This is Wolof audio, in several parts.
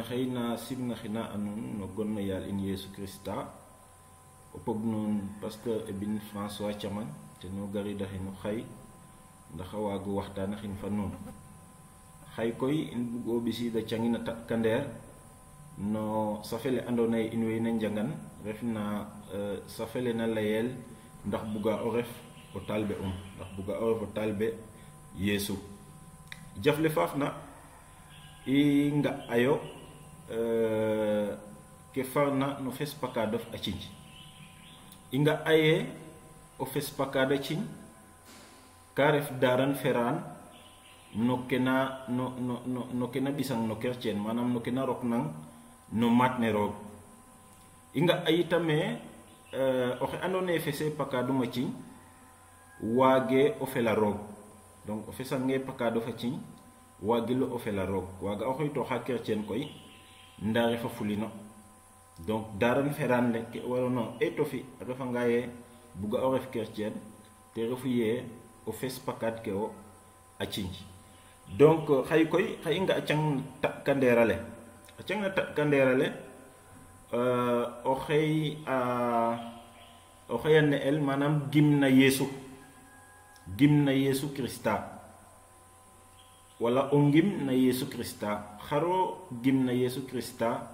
xeyna simna xina anun no gonna yal in Yesu Christa o pog non pasteur Ebin François Thiaman te no gari daxinu xay ndax waagu waxtaan xin fa non xay koy in bugo bisida cangina kandeer no safele andona in way na njangan refna safele na layel ndax buga o ref o talbe ndax buga o ref o talbe Yesu jafle fafna i nga ayo ke farna no fes pakadof a cinj i nga aye o fes pakada cinj ka ref daran feran no kena no kena bisang no kercen manam no kena rok nang no matne roog i nga ayitame oxe andone fese pakaduma cinj waage o fela roog donc o fesange pakado fa cinj wagilo o fela roog waga o xoy to xa kercen koy ndare fa fulino donc daran feran le ke warono eto fi refa ngaye buga o ref kercen te refu ye o fes pakat ke o a cinj donc xay koy xay nga cang ta kanderale a cang na ta kanderale o xey o xeyane el manam gimna Yesu Christa wala o ngim na Yesu Christa xaro gim na Yesu Christa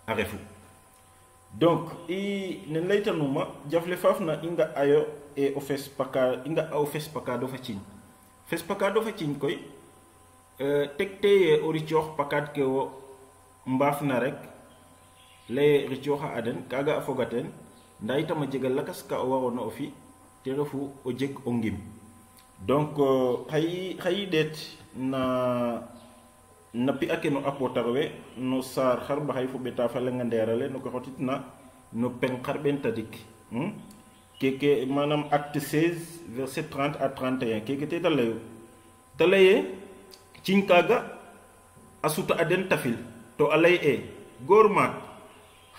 a refu donc i nen laytanuma jafle fafna inga ayo e o fes paka inga o fes paka do fa cin koy tekteye o ricoox pakat ke o mbaafna rek lay ricooxa aden kaga a fogaten nda itam a jega lakas ka o warona o fi te refu o jeg o ngim donc xay det na pi ake no apotarwe no sar xar baxay fu beta fa la nga nderale no ko xotitna no pen xarben tadik keke manam acte 16 verset 30 à 31 keke te talaye cin kaga asuta aden tafil to alay gormat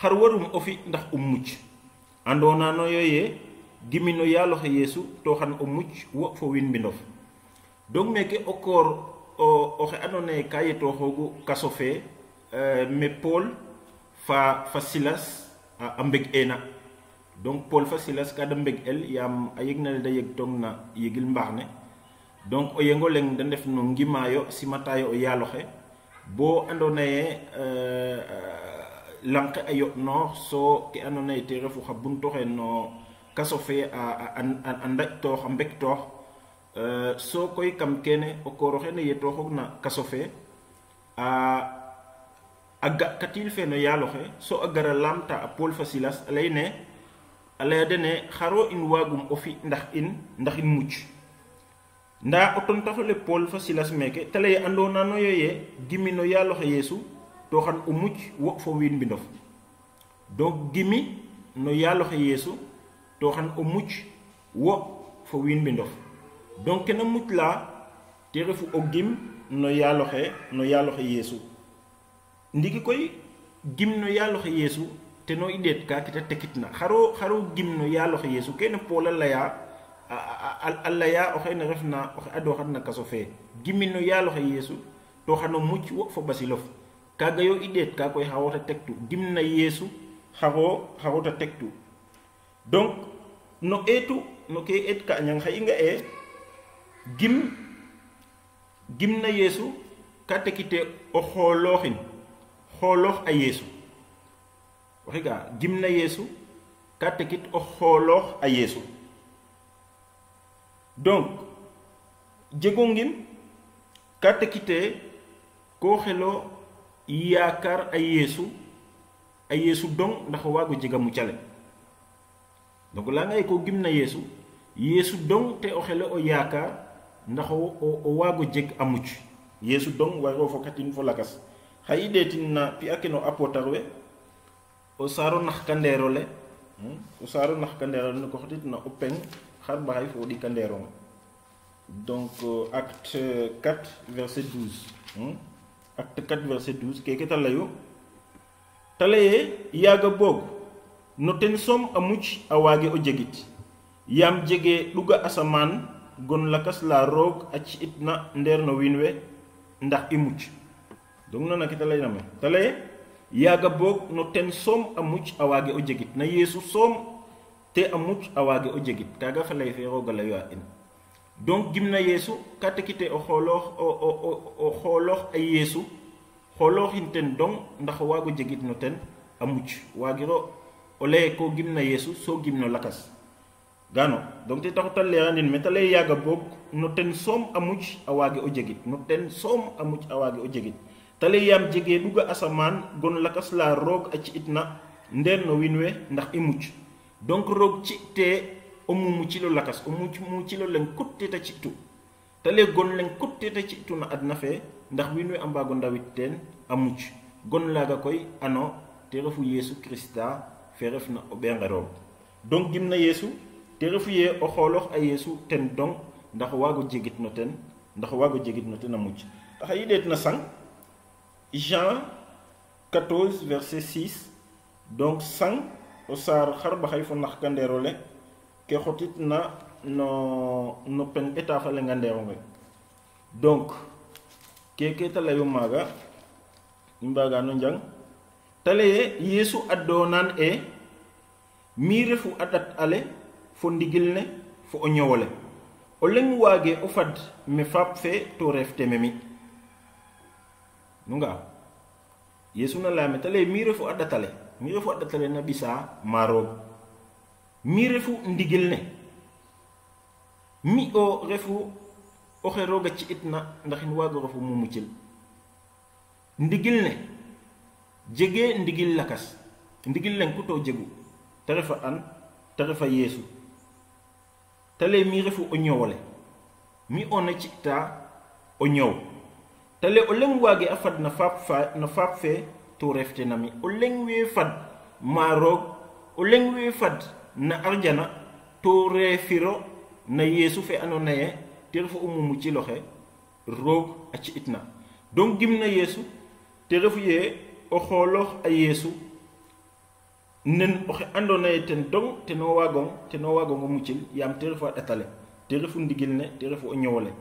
xar warum ofi ndax mucc andona no yoye gimino yalo xe Yesu to xan o mucc wo fo win bindof donc meke o koor o xe andone ka yeto xogu kaso fe me Paul fa Silas a mbeg ena donc Paul fa Silas ka da mbeg el yam a yegna da yeg tong na yegil mbaxne donc o yengo leng da def no ngimayo simatayo o yalo xe bo andone lank ayo no so ke andone te refu xa bunto xe no kaso fe a ndaj toox a mbeg toox so koy kam kene o kooro xene yetooxog na kaso fe a ga katil fe no yaaloxe so a gara lamta a Paul fa Silas a laya dene xaro in waagum o fi ndax in mucc nda o tontaxole Paul fa Silas meke te leye andona no yoye gimi no yaaloxe Yesu to xan o mucc wo fo wiin mbindof donc gimi no yaaloxe Yesu to xan o mucc wo fo wiin mbindof donc kena mucc la te refu o gim no yaaloxe Yesu ndiki koy gim no yaaloxe Yesu te no i ndeet ka kita tekitna xaro gim no yaaloxe Yesu kene Paul laya a laya o xene refna o xe adoxatna kaso fe gimi no yaaloxe Yesu to xano mucc wo fo basilof kaga yo i ndeet ka koy xawota tektu gim na Yesu xawota tektu donc no etu no ke et ka ñang xay nga gim na Yesu ka tekite o xooloox a Yesu waxiga gim na Yesu ka tekit o xooloox a Yesu donc jego ngim ka tekite ko xelo yaakar a Yesu dong ndax waago jega muccale donc la ngay ko gim na Yesu dong te o xele o yaakar ndax o waago jeg a mucc Yesu dong waro fo katin fo lakas xay detin na pi ake no apotarwe o saro nax kandero le ko xotit na o peng xar baxay fo di kandero donc acte 4 verset 12 acte 4 verset 12 keke talayo talaye yaga bog no ten som a mucc a waage o jegit yam jege ɗuga asaman gon lakas la roog a ci'itna ndeer no wiin we ndax i mucc donc nona ke ta layna me ta laye yaga bog no ten som amuc awage o jegit na yesu som te amuc awage o jegit kaga fa lay fe roga la yo in donc gimna yesu katekite o xolox ay yesu xoloxin ten dong ndax wago jegit no ten amuc wagiro o lay ko gimna yesu so gimno lakas gano donc te taxutal leerandin mais ta lay yaga bog no ten som amuc awage o jegit no ten som amuc awage o jegit ta lay yam jege duga asaman gon lakas la rog a ci itna nder no winwe ndax imuc donc rog ci te o mumu ci lo lakas o mu ci lo len kutte ta ci tu ta lay gon len kutte ta ci tu na adna fe ndax winwe ambago ndawit ten amuc gon laga koy ano te refu yesu krista fe refna o benga rog donc gimna yesu te refu ye o xolox ay yesu ten dong ndax wago jegit no ten amuc tax yidet na sang Jean 14 verset 6 donc sang o sar xarba xay fo nax kanderole ke xotit na no pen eta fa le ngandero ngi donc keke talayo maga imbaga no njang talaye yesu adonan e mi refu adat ale fo ndigil ne fo o ñowole o leng wage o fad me fap fe to ref tememi nunga yesu na lame tale mi refu adatale na bisa maro mi refu ndigil ne mi o refu o xeroga ci itna ndax in wago refu mu muccil ndigil ne jege ndigil lakas ndigil len ku to jegu tarefa an tarefa yesu tale mi refu o ñowole mi ona ci ta o ñow tale o leng wage afad na fap fe to refte nami o leng we fad marog o leng we fad na arjana to refiro na yesu fe anona ye te refu umumu ci loxe rog a ci itna donc gimna yesu te refu ye o xolox a yesu nen oxe andona ye ten dong te no wagong o muccil yam te refu a ɗatale te refu ndigil ne te refu o ñowole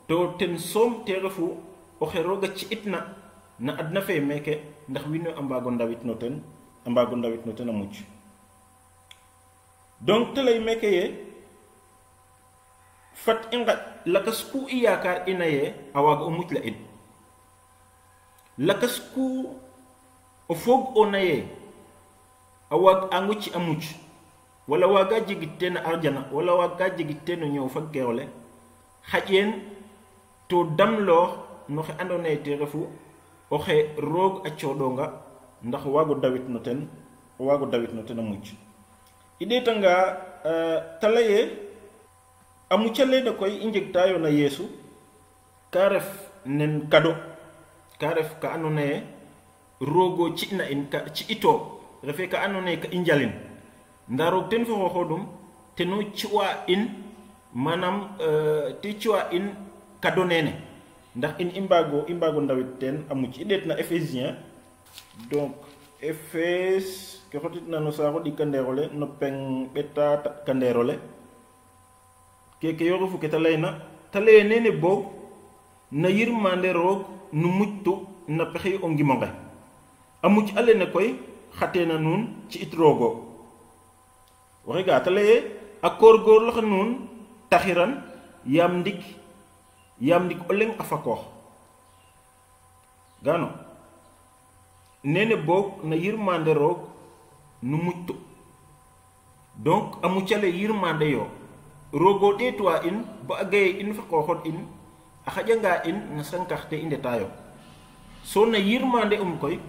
to ten som te refu oxe roga ci itna na adna fe meke ndax wino ambago ndawit no ten a mucc donc te lay meke ye fat i ngat lakas ku i yakar ina ye a waga o mucc la in lakas ku o foog ona ye a wag angu ci a mucc wala waga jegit ten arjana wala waga jegit ten o ñow fa gerole xaƴen to damloox noxe andona ye te refu oxe roog a coɗonga ndax wago dawit no ten a mucc i ɗetanga tala ye a muccalene koy i njegtayo na yesu ka ref nen kado ka ref ka andona ye roogo ci'na in ka ci ito refe ka andona ye ka i njalin nda roog ten fo xoxodum teno ci'wa in manam te ci'wa in kado nene ndax in imbago ndawit ten a mucc i ɗet na Ephésien donc Ephèse ke xotitna no saaxo ɗik kanderole no peng ɓeta kanderole keke yo refu ke ta layna ta laye nene boog na yirmande roog nu muctu na pexey o ngimonge a mucc a lene koy xatena nuun ci it roogo waxe ga ta laye a koorgoorloxa nuun taxiran yam ndik o leng a fakoox gano nene boog na yirmande roog nu muctu donc a muccale yirmande yo roogo ɗeetwa in ba a gaye in fa qooxod in a xaƴanga in na sankaxte i ndetayo so na yirmande koy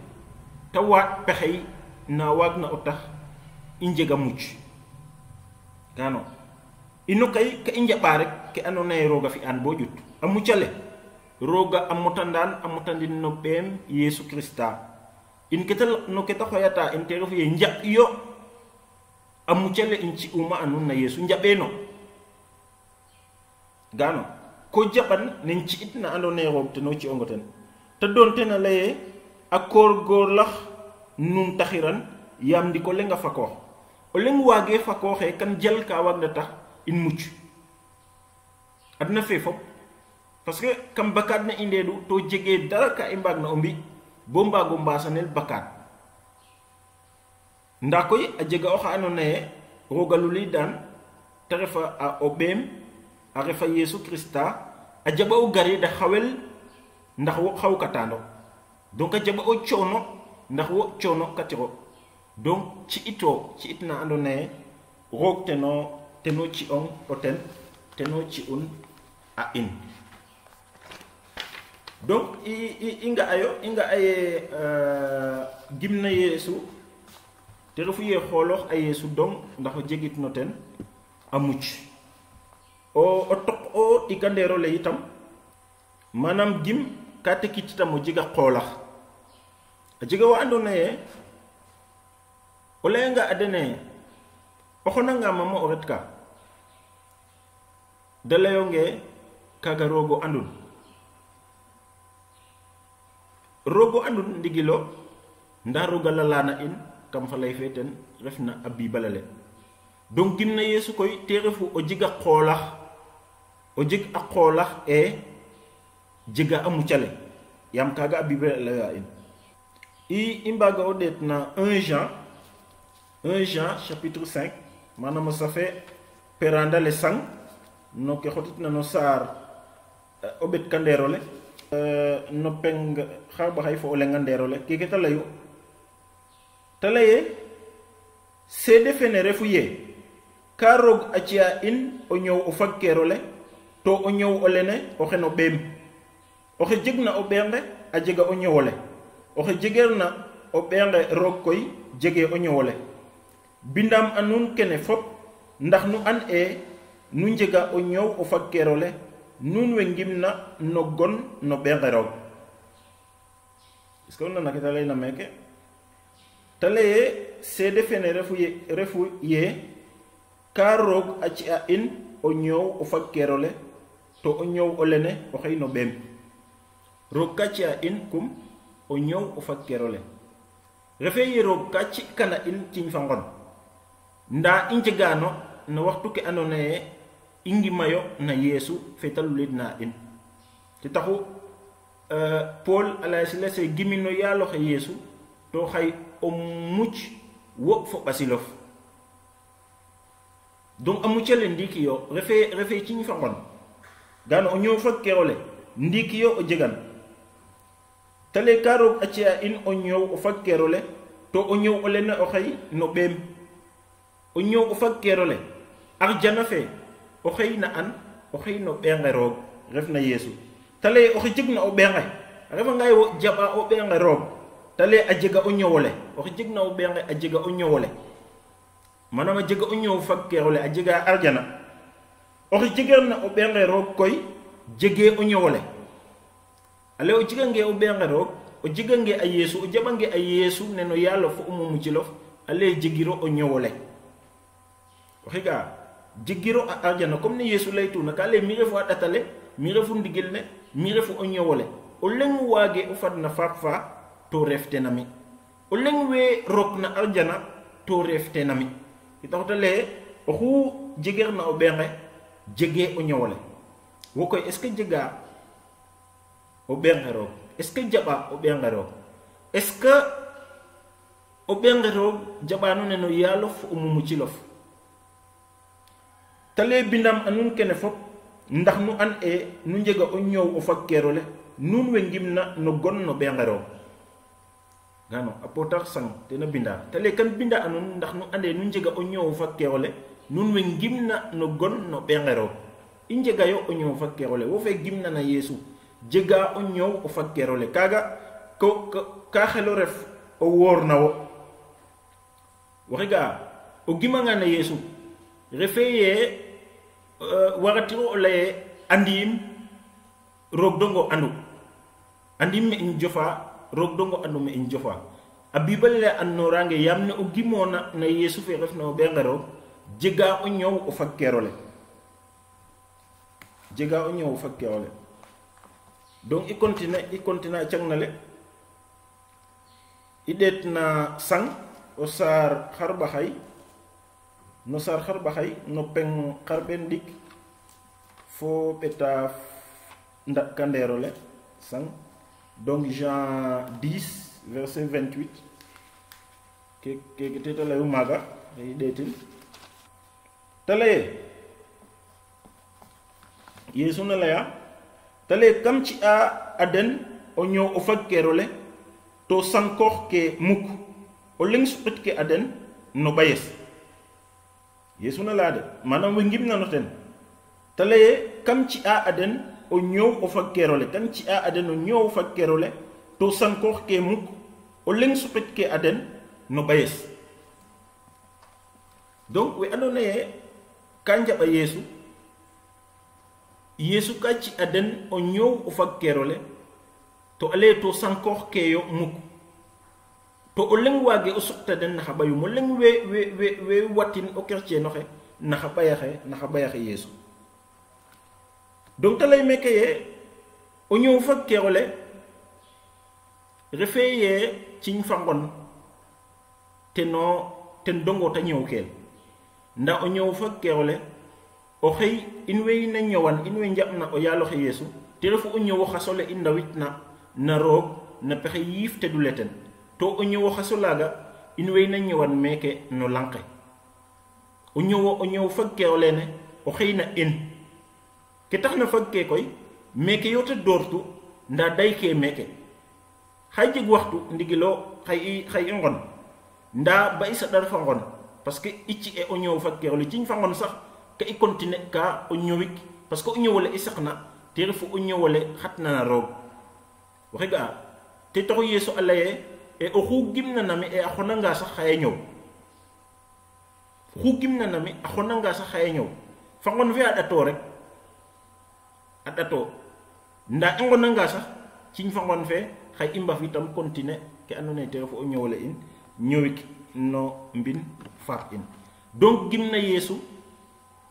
ta waaɗ pexey na waagna o tax i njega mucc gano ino kay ka i njaɓa rek ke andona ye rooga fi'an bo ƴut a muccale rooga a motandin no ɓeem yesu krista in no ke ta xoyata in te refu ye njaɓ yo a muccale in ci'uma a nuun na yesu njaɓeno gano ko jaɓan nen ci'it na andona ye roog teno ci'ongo ten te doon ten a laye a koorgoorlax nuun taxiran yam ndiko lenga fakoox o leng waage fakooxe kan jal ka waagna tax in mucc adna fe fop parce que kam bakaat na i ndeedu to jege dara ka i mbaag na o mbi bo mbaago mbasanel bakaat nda koy a jega oxa andoona yee rogaluli daan te refa a o ɓeem a refa Yesu Krista a jaɓa o garida xawel ndax wo xawkatano donc a jaɓa o coono ndax wo coono katiro donc ci it na andoona yee roog teno ci'ong o ten teno ci'un a in. Donc i nga'aye gimna Yesu te refu ye xooloox a Yesu dong ndax o jegit no ten a mucc o toq o ɗikandeero le itam manam gim ka tekit itam o jega xoolax a jega wa andoona yee o layanga a dene o xonanga mama o ret ka da layonge kaga roogo andun ndigilo nda roga lalana in kam fa lay fe ten refna a bibalale donc gimna Yesu koy te refu o jega xoolax o jeg a xoolax e jega a muccale yam kaga a bibalale laya in i mbaga o ɗeet na 1 Jean chapitre 5 manam ça fait perandale sang no ke xotitna no saar o ɓet kandeerole no peng xar baxay fo o lengandeerole keke ta layu ta laye seede fene refu ye ka roog a ci'a in o ñow o fagkeerole to o ñow o lene oxe no ɓeem oxe jegna o ɓeenga a jega o ñowole oxe jegeerna o ɓeenga roog koy jege o ñowole bindam a nuun kene fop ndax nu an nu njega o ñow o fagkeerole nuun we ngimna no gon no ɓeenga roog est ce que o nana ke ta layna meeke ta laye seede fene refu ye ka roog a ci'a in o ñoow o fagkeerole to o ñoow o lene o xey no ɓeem roog ka ci'a in kum o ñoow o fagkeerole refe ye roog ka ci'kana in ciñ fa ngon nda i njegano no waxtu ke andoona yee i ngimayo na Yesu fe ta lulidna in te taxu Paul a laya sila se gimino yaaloxe Yesu to xay o mucc wo fo ɓasilof donc a muccale ndiiki yo refe ciñ fa ngon gano o ñoow fagkeerole ndiiki yo o jegan ta le ka roog a ci'a in o ñoow o fagkeerole to o ñoow o lene o xey no ɓeem o ñoow o fagkeerole arjana fe o xey na an o xey no ɓeenga roog refna Yesu ta leye oxe jegna o ɓeenga a refanga ye wo jaɓa o ɓeenga roog ta leye a jega o ñowole oxe jegna o ɓeenga a jega o ñowole manam a jega o ñoow fagkeerole a jega arjana oxe jegeerna o ɓeenga roog koy jege o ñowole ale o jegange o ɓeenga roog o jegange a Yesu o jaɓange a Yesu neno yaalo fo o mumucilof ale jegiro o ñowole oxe ga jegiro a arjana comme ne Yesu laytuna ka leye mi refu a ɗatale mi refu ndigil ne mi refu o ñowole o leng waage o fadna faap fa to reftenami o leng we rokna arjana to reftenami i taxuta leye oxu jegeerna o ɓeenga jege o ñowole wo koy est ce que jega o ɓeenga roog est ce que jaɓa o ɓeenga roog est ce que o ɓeenga roog jaɓano neno yaalof o mumucilof ta leye bindam a nuun kene fop ndax nu an nu njega o ñoow o fagkeerole nuun we ngimna no gon no ɓeenga roog gano a potar sang tena binda ta leye kan binda a nuun ndax nu ande nu njega o ñoow o fagkeerole nuun we ngimna no gon no ɓeenga roog i njegayo o ñoow o fagkeerole wo fe gimna na Yesu jega o ñoow o fagkeerole kaga ka xelo ref o woor na wo waxe ga o gimanga na Yesu refe ye waratiro o laye andiim roog dongo andu andiim me in jofa roog dongo andu me in jofa a bibale le annorange yam ne o gimona na Yesu fe refna o ɓeenga roog jega o ñoow o fagkeerole jega o ñoow o fagkeerole donc i continue a cangna le i ɗeet na sang o saar xarɓaxay no saar xarɓaxay no peng xarɓen ɗik fo ɓeta ndaɗ kandeerole sang donc Jean 10 verset 28 ke te layu maga ay detin talaye yesu na laya tale kam ci a aden o ñow o fakkerole to sankor ke muk o ling supit ke aden no bayes yesu na lade manam we ngim na no ten tale kam ci a aden o ñow o fakkerole kam ci a aden o ñow o fakkerole to sankor ke muk o ling supit ke aden no bayes donc we andone kanja ba yesu yesu ka ci aden o ñow o fakkerole to ale to sankor ke yo muk to o leng wage o sukta den na bayu mo leng we watin o kertie no xe na bayaxe yesu donc talay meke ye o ñow fakkerole refeye ciñ fangon ten dongo ta ñew kel nda o ñew fakkerole o xey in wey na ñewan in wey njapna o yalo xe yesu te refu o ñew xasole in ndawitna na roog na pexe yif te du leten to o ñew xasolaga in wey na ñewan meke no lanqe o ñew fakkerole ne o xey na in ke taxna fakke koy meke yo te dortu nda day ke meke xay jeg waxtu ndigilo xay ngon nda ba isa dar fa ngon parce que ici e o ñew fakkerole ciñ fa ngon sax ka i continue ka o ñowik parce que o ñowole i saxna te refu o ñowole xatna na roog waxe ga te taxu yesu a laye e oxu gimna nami e a xonanga sax xaye ñow oxu gimna nami a xonanga sax xaye ñow fa ngon fe a ɗato rek a ɗato nda i ngonanga sax ciñ fa ngon fe xay i mbaf itam continue ke andona ye te refu o ñowole in ñowik no mbin faap in donc gimna yesu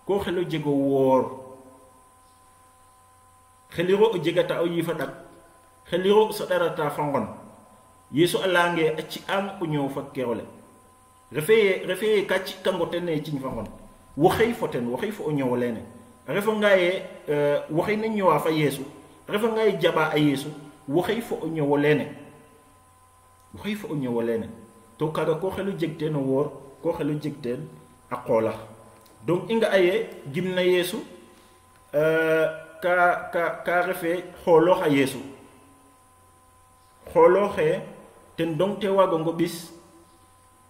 ko xelo jego woor xeliro o jegata o yifa dak xeliro so darata fangon yesu alange acci am o ñew fakkerole refeye kacci kangote ne ciñ fangon waxey foten waxey fo o ñewolene refa ngaye waxey na ñewa fa yesu refa ngaye jaba a yesu waxey fo o ñewolene to kaga ko xelu jegte no woor ko xelu jegte a qola donc inga aye gimna yesu ka refe xolo xa yesu xolo xe ten donc te wago ngo bis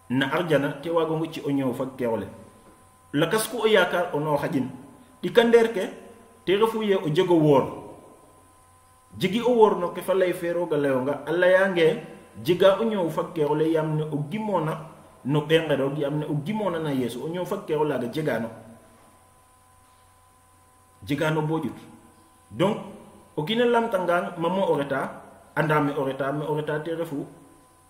na arjana te wago ngo ci o ñew fa kerole la kasku o yakar ono xajin dikander ke te refu ye o jego wor jigi o wor no ke fa lay fero ga leyonga alla yange jiga o ñew fa kerole yamne o gimona no bengero gi amne o gimona na yesu o ñew fakkero laga jegano bojut donc o gina lamtangang mamo oreta andame oreta me oreta te refu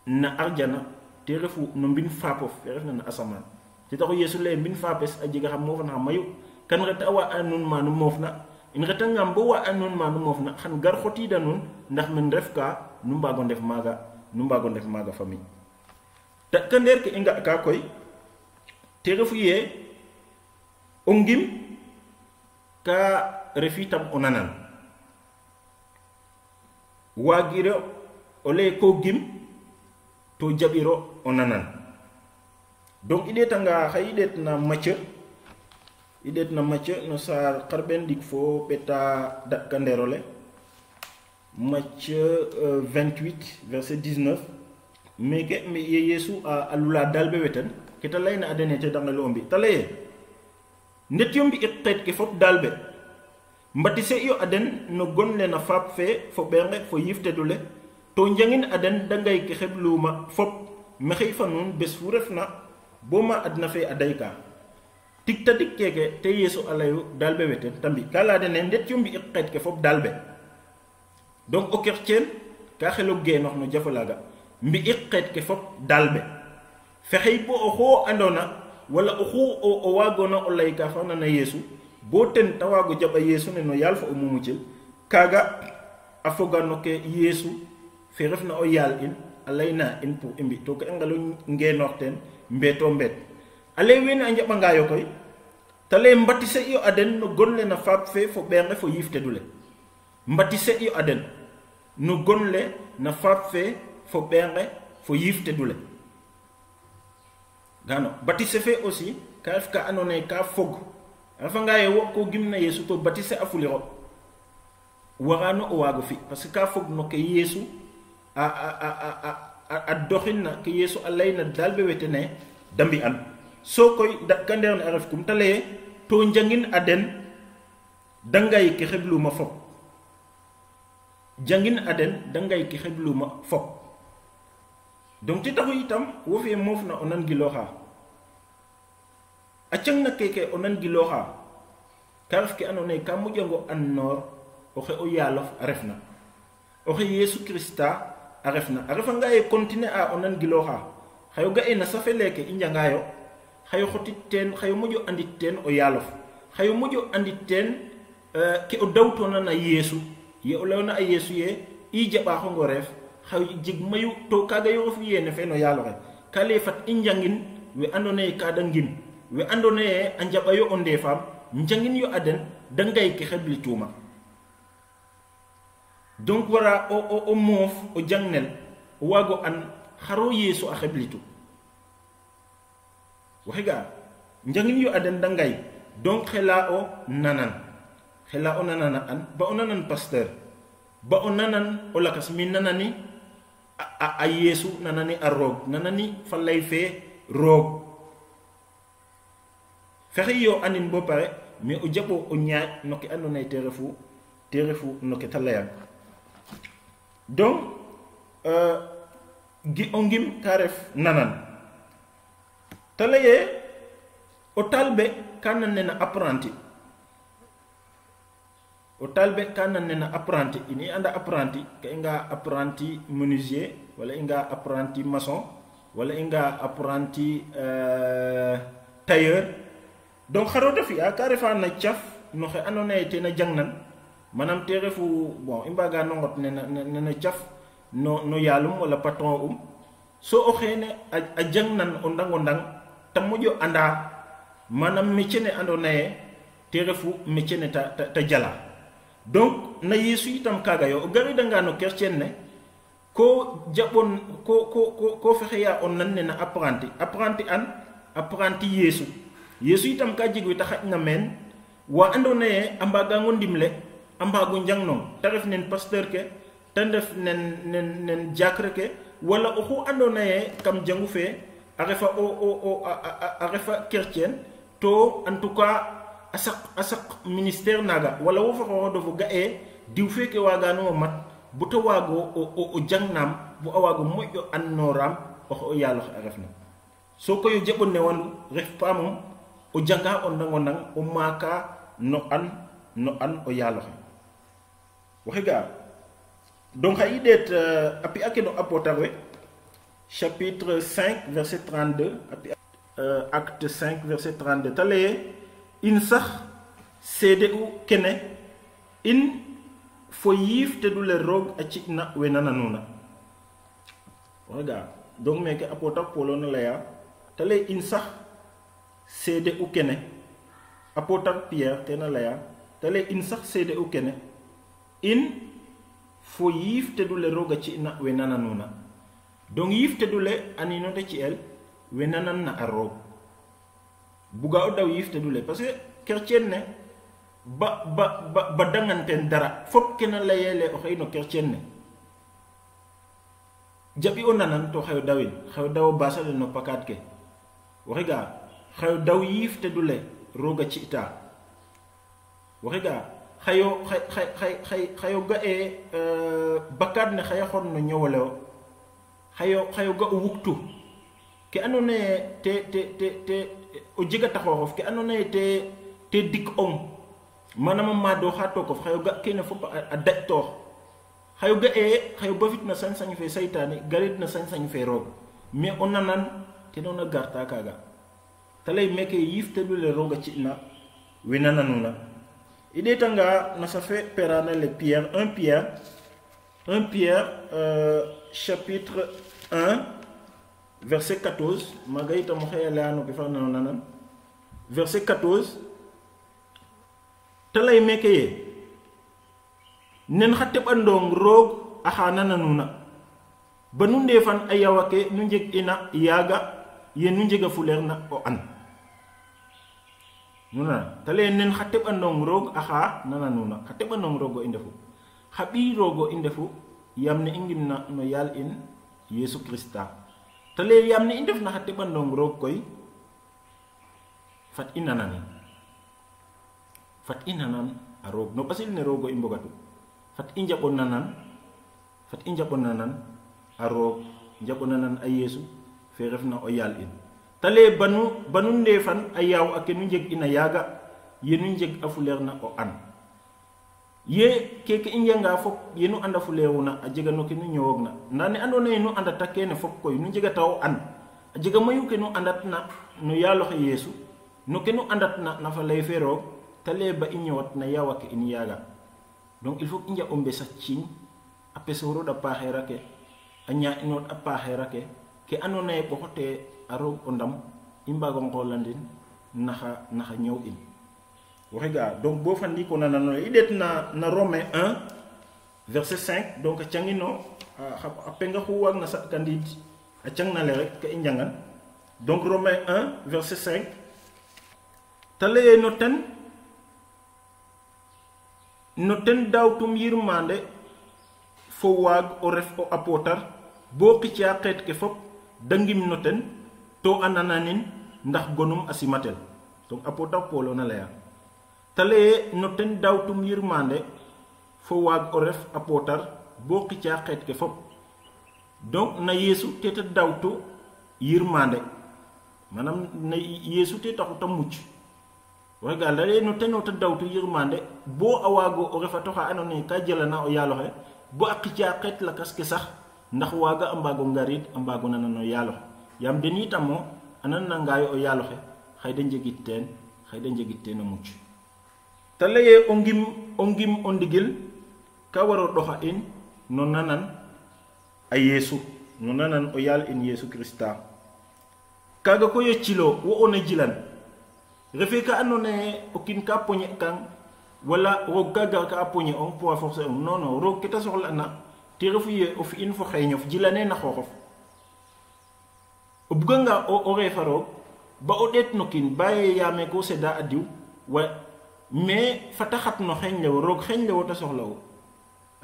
na arjana te refu no mbin fapof te refna na asaman te taxo yesu le mbin fapes a jega xam mo fa mayu kan reta wa anun manu mofna in reta ngam bo wa anun manu mofna xan gar xoti da nun ndax men ref ka nu mbago def maga famille ta kander ke inga ka koy te refu ye o ngim ka refitam onanan wagiro ole ko gim to jabiro onanan donc idetanga xay idet na match no sar qarben dik fo beta da kanderole match 28 verset 19 meke me yesu a alula dalbe weten kita layna adene te dangalo ombi talaye net yombi iqet ke fop dalbe mbatise yo aden no gonle na fap fe fo benge fo yifte dule to njangin aden dangay ke xebluma fop mexey fanun bes fu refna boma adna fe adayka tik tadik keke te yesu alayu dalbe weten tambi kala de net yombi iqet ke fop dalbe donc o kertien ka xelo genox no jafalaga mbi iqet ke fop dalbe fexey bo o xo andona wala o xo o wagona o lay ka fana na yesu bo ten tawago jaba yesu ne no yalfa o mumucel kaga afogano ke yesu fe refna o yal in alayna in pour imbi to ko engalo ngenoxten mbeto mbet ale wen a njaba ngayo koy tale mbatise yo aden no gonle na fab fe fo berne fo yifte dule mbatise yo aden no gonle na fab fe fo berne fo yifte dule gano batise fe aussi ka f ka anone ka fog afa nga ye wo ko gimna yesu to batise afuliro warano o wago fi parce que ka fog no ke yesu a doxinna ke yesu alayna dalbe wetene dambi an so koy kanderne araf kum tale to njangin aden dangay ki xeblu ma fop jangin aden dangay ki xeblu ma fop donc ti taxu itam wo fe mof na onan giloxa acang na keke onan giloxa karaf ke anone ka mujango annor oxe o yalof arefna oxe yesu krista arefna arefa nga e continuer a onan giloxa xayo ga ena safeleke injangayo xayo xotit ten xayo mojo andit ten o yalof xayo mojo andit ten ke o dawtona na yesu ye o lewna a yesu ye i jaba xongo ref xaw jig mayu to kaga yo fu yene fe no yaloxe kale fat injangin we andone ka dangin we andone a njaba yo onde fam njangin yo aden dangay ke xebli tuma donc wara o mof o jangnel o wago an xaro yesu a xeblitu waxiga njangin yo aden dangay donc xela o nanan an ba o nanan pasteur ba o nanan o lakas min nanani a yesu nanani a roog nanani fa lay fe roog fexe yo anin bo pare mais o jabo o ñaaj no ke andona te refu no ke ta layang donc gi o ngim ka ref nanan ta laye o talbe ka nan nena apprenti ini anda apprenti ka inga apprenti menuisier wala inga apprenti maçon wala inga apprenti tailleur donc xaro defi a ka refa na tiaf no xe andona te na jangnan manam te refu bon imbaga nongot ne tiaf no yalum wala patron so o xene a jangnan o ndang tam mojo anda manam métier ne andona te refu métier ne ta jala donc na yesu itam kaga yo gari danga no chrétien ne ko jabon ko fexe ya on nan ne na apprenti yesu itam ka jigwi ta xaj na men wa andona ambaga ngondimle ambago njangnon ta ref nen pasteur ke ta def nen diacre ke wala oxu andona kam jangu fe a refa chrétien to en tout cas asak ministère naga wala wo fa ko do ga diw feke waga no mat bu to wago o jangnam bu awago mojo annoram o yalla refna so ko yo jebonne won ref pamum o janga on nang o maka no an o yalla waxiga donc hay det api akeno apotarwe chapitre 5 verset 32 api acte 5 verset 32 tale in sax seede u kene in fo yiif te du le roog a cigna we nananuna waga donc meke apota polo na leya te lay in sax seede u kene apota Pierre te na leya te lay in sax seede u kene in fo yiif te du le roog a cigna we nananuna donc yiif te du le anino te ci el we nanan na a roog buga o daw yifte dule parce que chrétien ne ba danganten dara fop kena layele o xeyno chrétien ne jabi o nanan to xew dawin xew daw basale no pakat ke waxiga xew daw yifte dule roga ci ita waxiga xayo ga bakat ne xaya xon no ñewale xayo ga o wuktu ke andone te o jiga taxoxof ke andona te dik om manam ma do xato ko xayo ga kene fop a daj toox xayo ga xayo bafit na sañ-sañ fe saytane garit na sañ-sañ fe roog mais on nanan te nona garta kaga talay meke yifte dule roga ci na we nananuna ide tanga na sa fe perana le Pierre 1 Pierre chapitre 1 verset 14 magaita mo xeyala no ke fa nanan verset 14 talay meke nen xatte bandong roog axa nananuna banu ndefan ayawake nu njeg ina yaga yenu njega fuleer na o an nuna tale nen xate bandong rog axa nana nuna xate bandong rogo indefu xabi rogo indefu yamne ingim na no yal in Yesu Krista tale yamne indef na xate bandong rog koy fat inanan a rog no pasil ne rogo imbogatu fat injabon nanan a rog jabonanan a Yesu fe refna o yal in tale banu ndefan a yaw ake nu njeg ina yaga yenu njeg a fuleer na o an ye keke i njanga fop yenu anda fuleeruna a jega no ke nu ñowogna nda ne andona ye nu andata kene fop koy nu njegata o an a jega mayu ke nu andat na no yaaloxe Yesu no ke nu andat na fa lay fe roog tale ba i ñowat na yaw ake in yaga donc il faut i nja o mbesa ciiñ a pesoro da paxera ke a ña inot a paxera ke andona ye ɓoxote a roog o ndam i mbago ngolandin naxa ñëw in waxe ga donc bo fa ndiko nanano i det na Romain 1 verset 5 donc a cangino a penga xu waag na sat kandid a cang na le rek ka i njangan donc Romain 1 verset 5 ta leye no ten dawtum yirmande fo waag o ref o apotar bo xicca xeet ke fop dangim no ten to anananin ndax gonum asimatel donc apotar polo na leya tale no ten dawtum yirmande fo waag o ref apotar bo xicca xeet ke fop donc na Yesu te ta dawtu yirmande manam na Yesu te taxu ta mucc waxe ga lale no ten o ta dawtu yirmande bo a waago o refa toxa andona ye ka jelana o yaaloxe bo a xicca xeet lakas ke sax ndax waaga a mbaago ngarit a mbaago nanano yaaloxe yam den itamo anan na ngaayo o yaaloxe xay da njegit teen a mucc ta leye o ngim o ndigil ka waro doxa in no nanan a Yesu no nanan o yaal in Yesu Krista kaga koy o cilo wo ona jilan refe ka andona ye o kin ka poñe kang wala roog ka gar ka a poñe ong pour a forcer ong non non roog ke ta soxla na te refu ye o fi'in fo xeeñof jilane na xooxof o buganga o reefa roog ba o ɗeet no kiin ba ye yaame ko seda a diw mais fata xat no xeeñ lewo roog xeeñ lewo ta soxla'u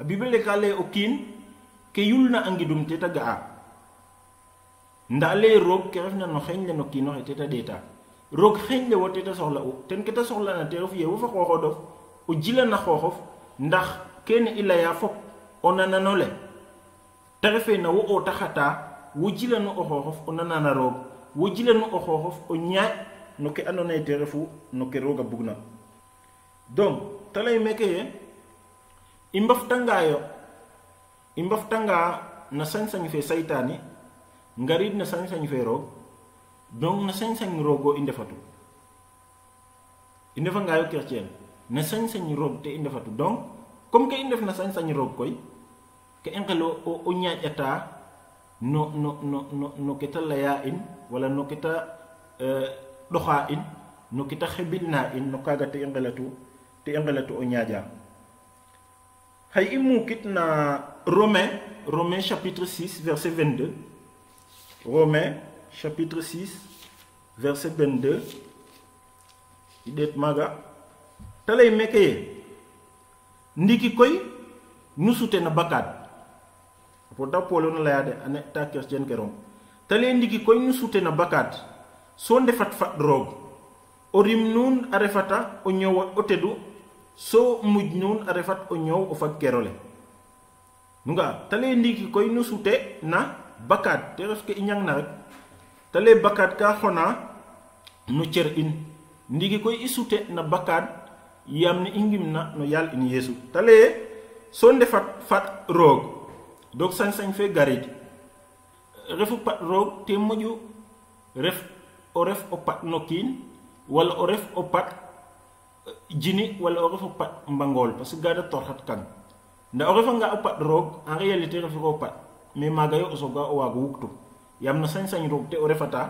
a Bible ka lay o kiin ke yulna a ngidum te ta ga'a nda lay roog ke refna no xeeñ le no kiinoxe te ta ɗeeta roog xeeñ lewo te ta soxla'u ten ke ta soxla'na te refu ye wo fa xooxodof o jilana xooxof ndax kene i laya fop o nanano le te refe na wo o taxata wo jilanu o xooxof o nanana roog wo jilanu o xooxof o ñaaƴ no ke andona ye te refu no ke roog a bugna donc ta lay meke ye i mbaftanga na sañ-sañ fe saytaani ngarid na sañ-sañ fe roog donc na sañ-sañ roogo i ndefatu i ndefangaayo chrétien na sañ-sañ roog te i ndefatu donc comme que i ndef na sañ-sañ roog koy ke i ngelo o ñaaƴata no ke ta laya in wala no ke ta ɗoxa in no ke ta xebilna in no kaaga te i ngelatu o ñaaƴa xay i muukit na Romain chapitre 6 verset 22 Romain chapitre 6 verset 22 i ɗeet maaga ta lay meke ye ndiki koy nu sute na bakkaat pour ta polo na laya de ane ta chrétien ke rom ta lay ndiki koy nu sute na bakkaat so ndefat fat roog o rim nuun a refata o ñowa o tedu so muj nuun a refat o ñoow o fag kerole nu nga ta lay ndiki koy nu sute na bakkaat te ref ke i ñang na rek ta lay bakkaat ka xona no cer in ndiki koy i sute na bakkaat yam ne i ngim na no yaal in Yesu ta lay so ndefat fat roog donc sañ-sañ fe garid refu pat roog te moƴu ref o pat no kiin wala o ref o pat jini wala o ref o pat mbangol parce que gada torxat kan nda o refanga o pat roog en réalité refu o pat mais maaga yo o soga o waago wuktu yam na sañ-sañ roog te o refata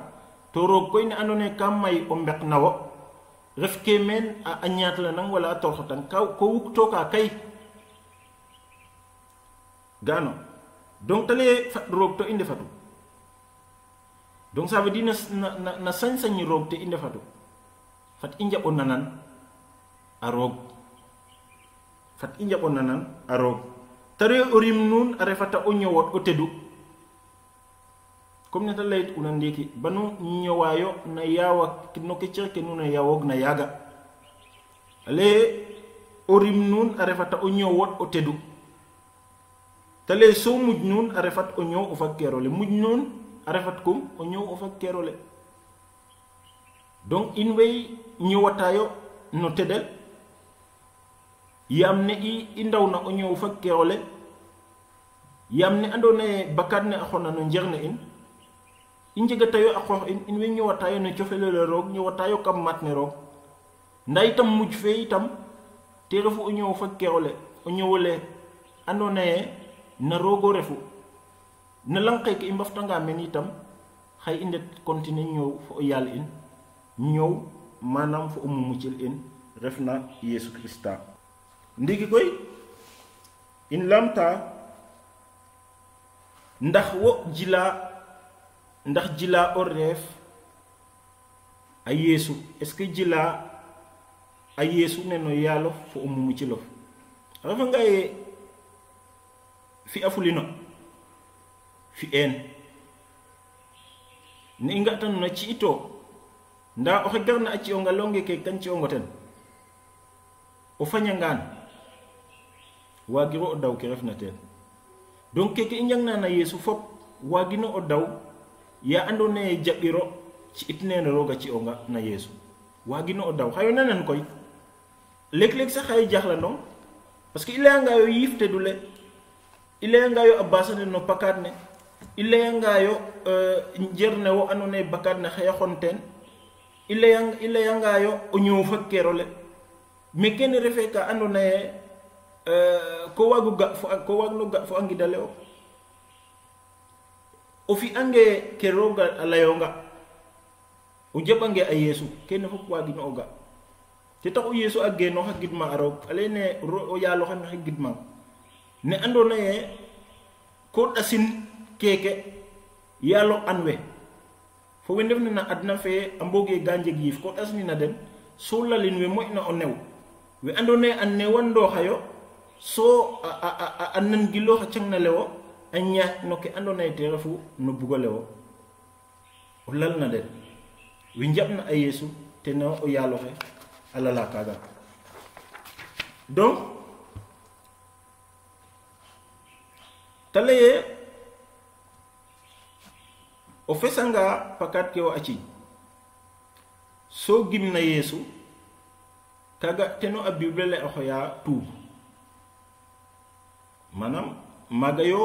to roog koy ne andona ye ka may o mbek na wo ref ke meen a ñaatla nang wala a torxatan ko wuktooka kay gano donc tale fat roog to i ndefatu donc ça veut dire na sañ-sañ roog te i ndefatu fat i njaɓo nanan a roog fat i njaɓo nanan a roog te re o rim nuun a refata o ñowot o tedu comme ne ta layit una ndiki banu ñowayo na yawa no ke cerke nuun a yawoog na yaga ale o rim nuun a refata o ñowot o tedu te le so muj nuun a refat o ñow o fakkerole muj nuun a refat kum o ñow o fakkerole donc in way ñowatayo no tedel yam ne i ndaw na o ñow fakkerole yam ne ando naye bakkat ne a xona no njerne in i njegatayo a xoox in way ñowatayo no cofelole roog ñowatayo kam mat ne roog nda itam muj fe itam te refu o ñow fakkerole o ñowole ando naye na roogo refu na lanqe ke i mbaftanga men itam xay i ndet continuer ñow fo o yaal in ñow manam fo o mumucil in refna Yesu Krista ndiki koy in lamta ndax jila o reef a Yesu est-ce que jila a Yesu ne no yaalof fo o mumucilof a refanga ye fi afulino fi en ne i ngatan na ci ito nda oxe garna a ci'onga longe ke kan ci'ongo ten o fañangaan waagiro o daw ke refna ten donc keke i njangna na Yesu fop waagino o daw ya ando naye jaɓiro ci it nene roga ci'onga na Yesu waagino o daw xayo nanan koy leg-leg sax xaye jaxlandong parce que i layanga yo yiif te dule i layanga yo a basane no pakat ne i layanga yo njerne wo ando naye bakat ne xaya xon ten i layanga yo o ñoow fakkerole mais kene refe ka ando naye ko waagno ga fo a ngidale o fi ange ke roga a layonga o jaɓange a Yesu kene fop waagino o ga te tax o Yesu a genoox a gidma a roog a leyne o yaaloxe maxey gidmang ne ando naye ko ɗasin keke yaalo an we fo we ndefna na adna fe a mboge ga njeg yiif ko ɗasnina den so lalin we moƴna o new we ando naye a newandooxayo so a nangiloox a cangna lewo a ñaaƴ no ke ando naye te refu no bugo lewo o lalna den we njaɓna a Yesu teno o yaaloxe a lala kaaga donc ta leye o fesanga pakat ke o a ciiñ so gimna Yesu kaga teno a Bible le a xoya tuub manam maga yo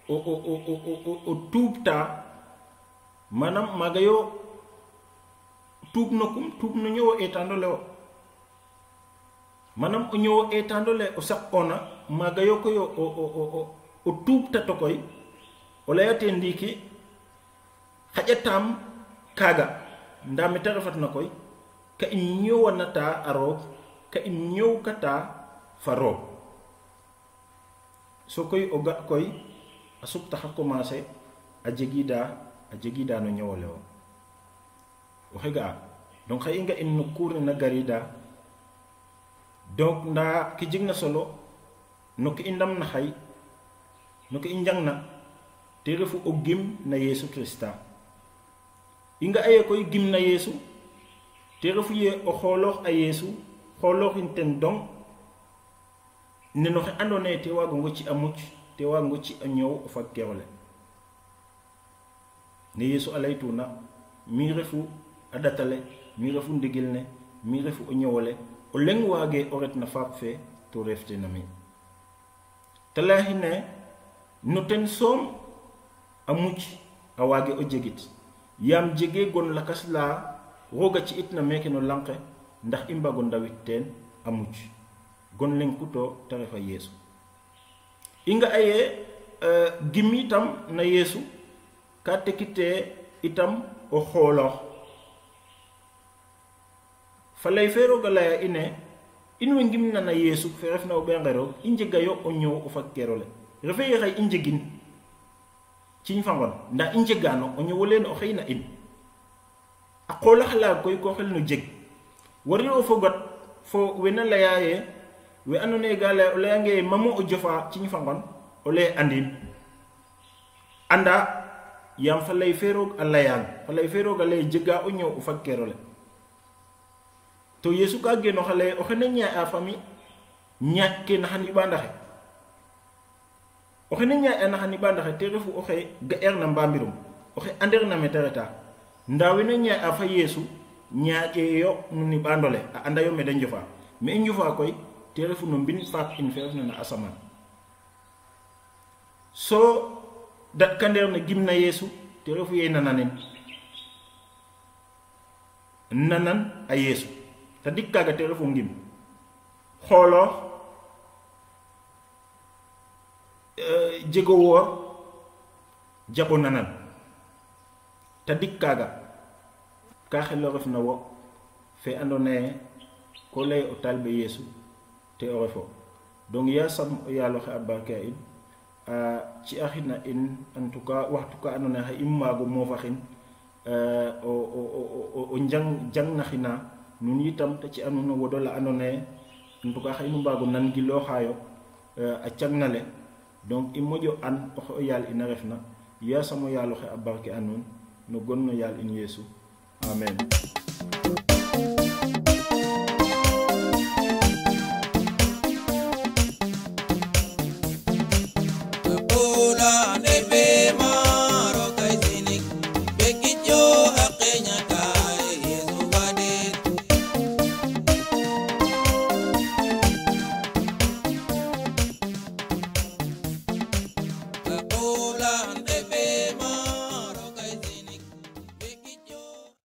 o tuubta manam maga yo tuub nokum tuub no ñowo etando le o manam o ñowo etando le o sak ona maga yo koy o tuubta to koy o layate ndiki xaƴatam kaga nda me ta refatna koy ka i ñowanata a roog ka i ñowkata fa roog so koy o ga koy a suptaxa commencer a jegida no ñowole o waxe ga'a donc xay i nga in no cours ne na garida donc nda ke jeg na solo no ke i ndam na xay no ke i njang na te refu o gim na Yesu Krista i nga aye koy gim na Yesu te refu ye o xooloox a Yesu xoolooxin ten dong ne no xe ando naye te waagongo ci a muc te waagongo ci a ñoow o fakkerole ne Yesu a laytuna mi refu a ɗatale mi refu ndigil ne mi refu o ñowole o leng waage o ret na faap fe to refte na mi te layine no ten soom a muc a waage o jegit yam jege gon lakas la roga ci it na meke no lanqe ndax i mbago ndawit teen a muc gon leng kuto te refa Yesu i nga aye gim itam na Yesu ka tekite itam o xooloox fa lay fe roga laya ine in we ngim na Yesu fe refna o ɓengeroog i njega yo o ñoow o fakkerole refe ye xay i njegin ciñ fangon nda inje gano o ñewolen o xeyna in a qola xala koy ko xel no jeg wari o fogot fo wena la yaaye we anone gale o layange mamo o jofa ciñ fangon o le andin anda yam fa lay ferog alayang fa lay ferog alay jega o ñew o fakkero le to yesu ka geno xale o xene nya a fami nya ke na hani bandaxe o xene nya na hani bandaxe te refu o xe ga na mbambirum o xe ander na metereta ndawe na nya a fa yesu nya ke yo nuni bandole a anda yo meden jofa me njufa koy te refu no bin fat in fer na asaman so dat kander na gimna yesu te refu ye nananen nanan a yesu ta dikkaga te refu ngim xolo jego wo jabo nanan ta dikkaga ka xelo ref na wo fe andone ko lay o talbe yesu te o refo donc ya sam ya lo xa barka in ci axina in en tout cas waxtu ka andone ha immago mo faxin o jang na xina nun itam te ci andona wodola andone en tout cas xay nu mbago nan gi lo xayo a ciagnale donc i mojo an o yal ina refna ya samo yalo xe barke anon no gonno yal in yesu amen